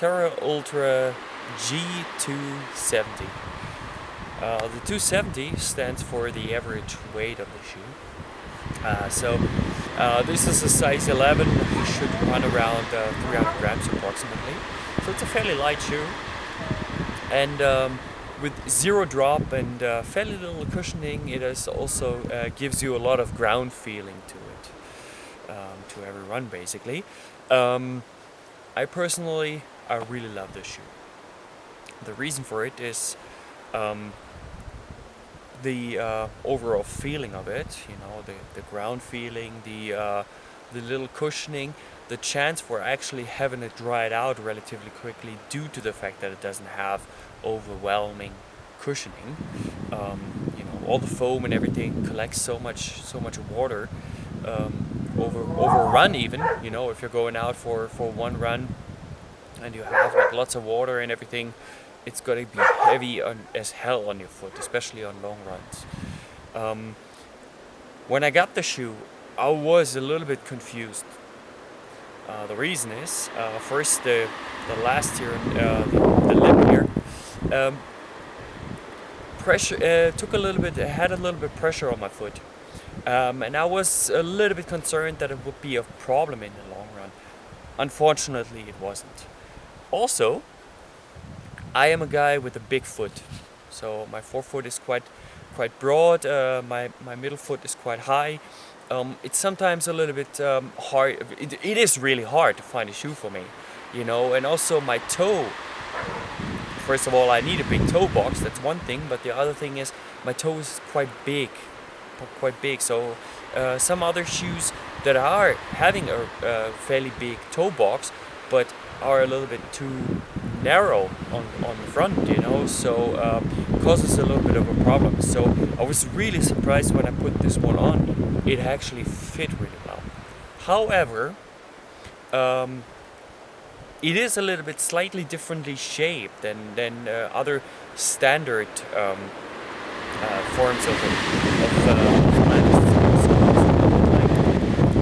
Terraultra G270. The 270 stands for the average weight of the shoe. This is a size 11, should run around 300 grams approximately. So it's a fairly light shoe, and with zero drop and fairly little cushioning, it is also gives you a lot of ground feeling to it, to every run basically. I personally, I really love this shoe. The reason for it is the overall feeling of it, you know, the ground feeling, the little cushioning, the chance for actually having it dried out relatively quickly due to the fact that it doesn't have overwhelming cushioning. You know, all the foam and everything collects so much water over a run even. You know, if you're going out for one run and you have like lots of water and everything, it's gonna be heavy as hell on your foot, especially on long runs. When I got the shoe, I was a little bit confused. The reason is, first the last here, the lip here, pressure took a little bit, had a little bit pressure on my foot, and I was a little bit concerned that it would be a problem in the long run. Unfortunately, it wasn't. Also, I am a guy with a big foot, so my forefoot is quite broad. My middle foot is quite high. It's sometimes a little bit hard. It is really hard to find a shoe for me, you know. And also my toe. First of all, I need a big toe box. That's one thing. But the other thing is my toe is quite big. So some other shoes that are having a fairly big toe box, but are a little bit too narrow on the front, you know, so causes a little bit of a problem. So I was really surprised when I put this one on. It actually fit really well. However, it is a little bit slightly differently shaped than other standard forms of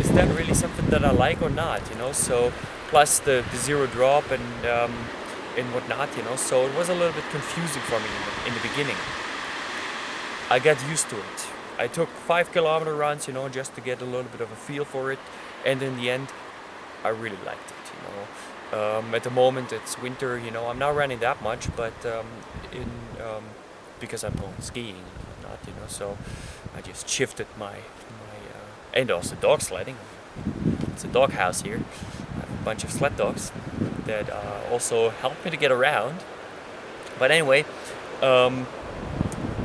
is that really something that I like or not, you know? So plus the zero drop and whatnot, you know, so it was a little bit confusing for me in the beginning. I got used to it. I took 5-kilometer runs, you know, just to get a little bit of a feel for it, and in the end, I really liked it, you know. At the moment, it's winter, you know, I'm not running that much, but because I'm going skiing and whatnot, you know, so I just shifted my and also dog sledding. It's a dog house here. I have a bunch of sled dogs that also help me to get around. But anyway,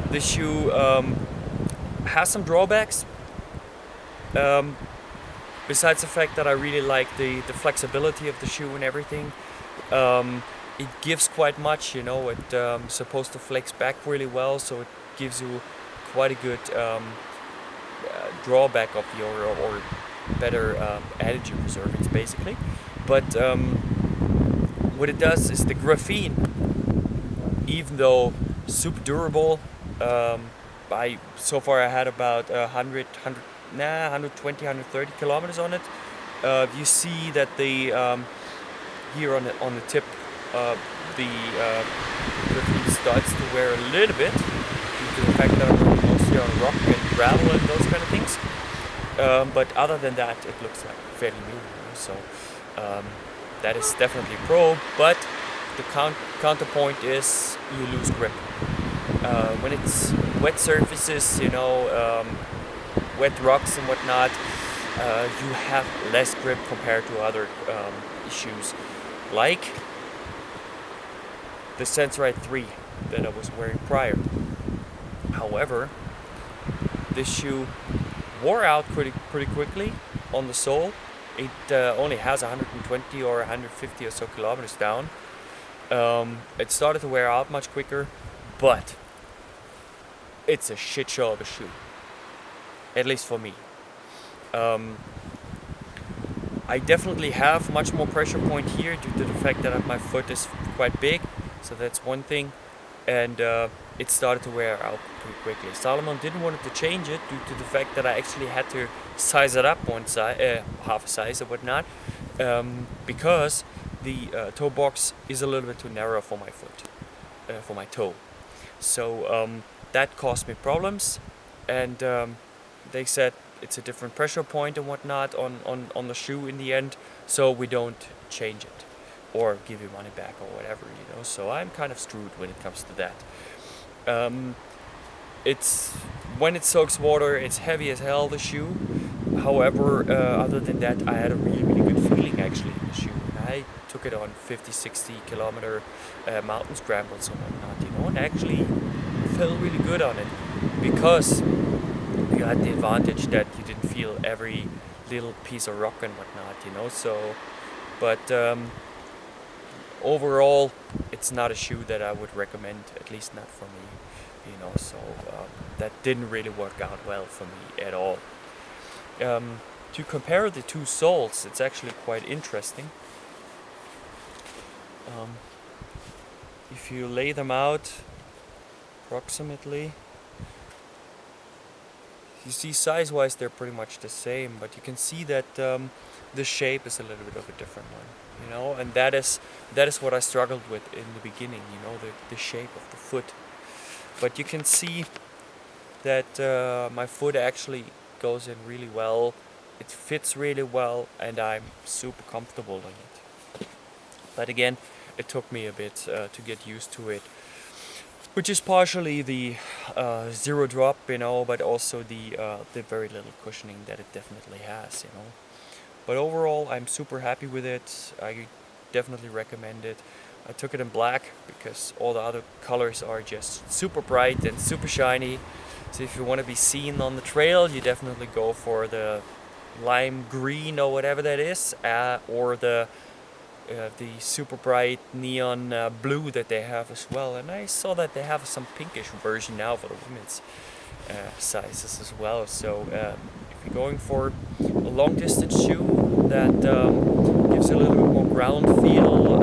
this shoe has some drawbacks. Besides the fact that I really like the flexibility of the shoe and everything, it gives quite much, you know. It's supposed to flex back really well, so it gives you quite a good drawback of your, or better attitude preservance basically. But what it does is the graphene, even though super durable, so far I had about 120, 130 kilometers on it. You see that the here on the tip, the graphene starts to wear a little bit due to the fact that I'm mostly on rock and gravel and those kind of things. But other than that, it looks like fairly new, you know? So that is definitely a pro. But the counterpoint is you lose grip when it's wet surfaces, you know, wet rocks and whatnot. You have less grip compared to other shoes, like the Sensorite 3 that I was wearing prior. However, this shoe wore out pretty quickly on the sole. It only has 120 or 150 or so kilometers down. It started to wear out much quicker, but it's a shit show of a shoe, at least for me. I definitely have much more pressure point here due to the fact that my foot is quite big, so that's one thing, and it started to wear out pretty quickly. Salomon didn't want to change it due to the fact that I actually had to size it up one size, half a size or whatnot, because the toe box is a little bit too narrow for my foot, for my toe. So that caused me problems, and they said it's a different pressure point and whatnot on the shoe in the end, so we don't change it or give you money back or whatever, you know. So I'm kind of screwed when it comes to that. It's when it soaks water, it's heavy as hell, the shoe. However, other than that, I had a really good feeling actually in the shoe. I took it on 50-60 kilometer mountain scrambles and whatnot, you know, and actually felt really good on it, because you had the advantage that you didn't feel every little piece of rock and whatnot, you know. So, but overall, it's not a shoe that I would recommend, at least not for me, you know. So that didn't really work out well for me at all. To compare the two soles, it's actually quite interesting. If you lay them out approximately, you see size-wise they're pretty much the same, but you can see that the shape is a little bit of a different one, you know, and that is what I struggled with in the beginning, you know, the shape of the foot. But you can see that my foot actually goes in really well, it fits really well, and I'm super comfortable in it. But again, it took me a bit to get used to it, which is partially the zero drop, you know, but also the very little cushioning that it definitely has, you know. But overall, I'm super happy with it. I definitely recommend it. I took it in black because all the other colors are just super bright and super shiny. So if you want to be seen on the trail, you definitely go for the lime green or whatever that is, or the super bright neon blue that they have as well. And I saw that they have some pinkish version now for the women's sizes as well. So if you're going for a long distance shoe that gives a little bit more ground feel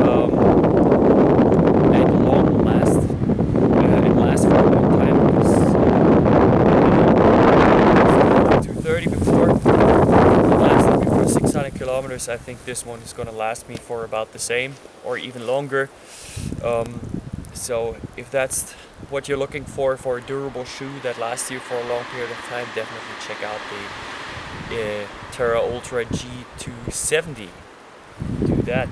and long last, it lasts for a long time, because 230 before, it lasted me for 600 kilometers. I think this one is going to last me for about the same or even longer. So if that's what you're looking for a durable shoe that lasts you for a long period of time, definitely check out the Terraultra G270. Do that.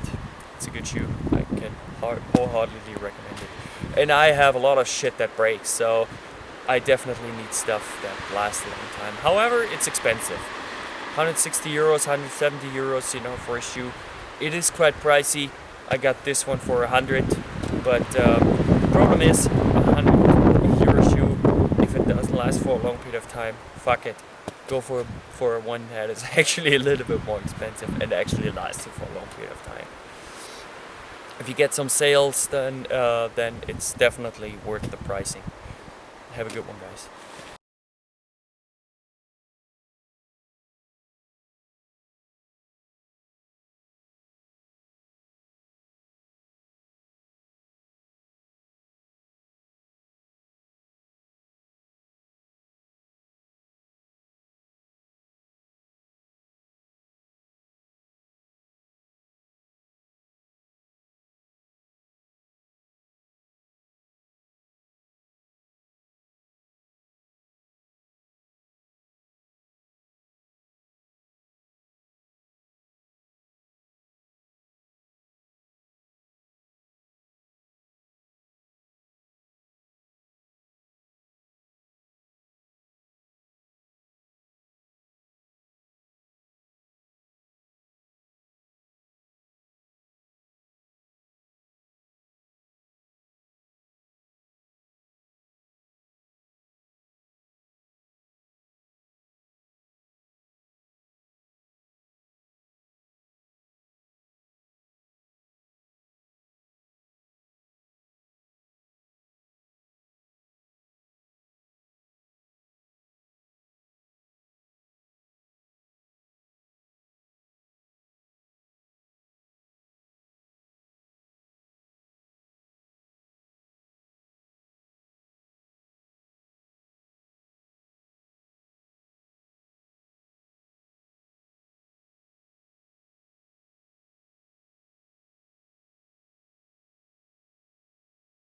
It's a good shoe. I can wholeheartedly recommend it. And I have a lot of shit that breaks, so I definitely need stuff that lasts a long time. However, it's expensive. 160 euros, 170 euros, you know, for a shoe. It is quite pricey. I got this one for 100, but the problem is, 100 euro shoe, if it doesn't last for a long period of time, fuck it. Go for one that is actually a little bit more expensive and actually lasts you for a long period of time. If you get some sales, then it's definitely worth the pricing. Have a good one, guys.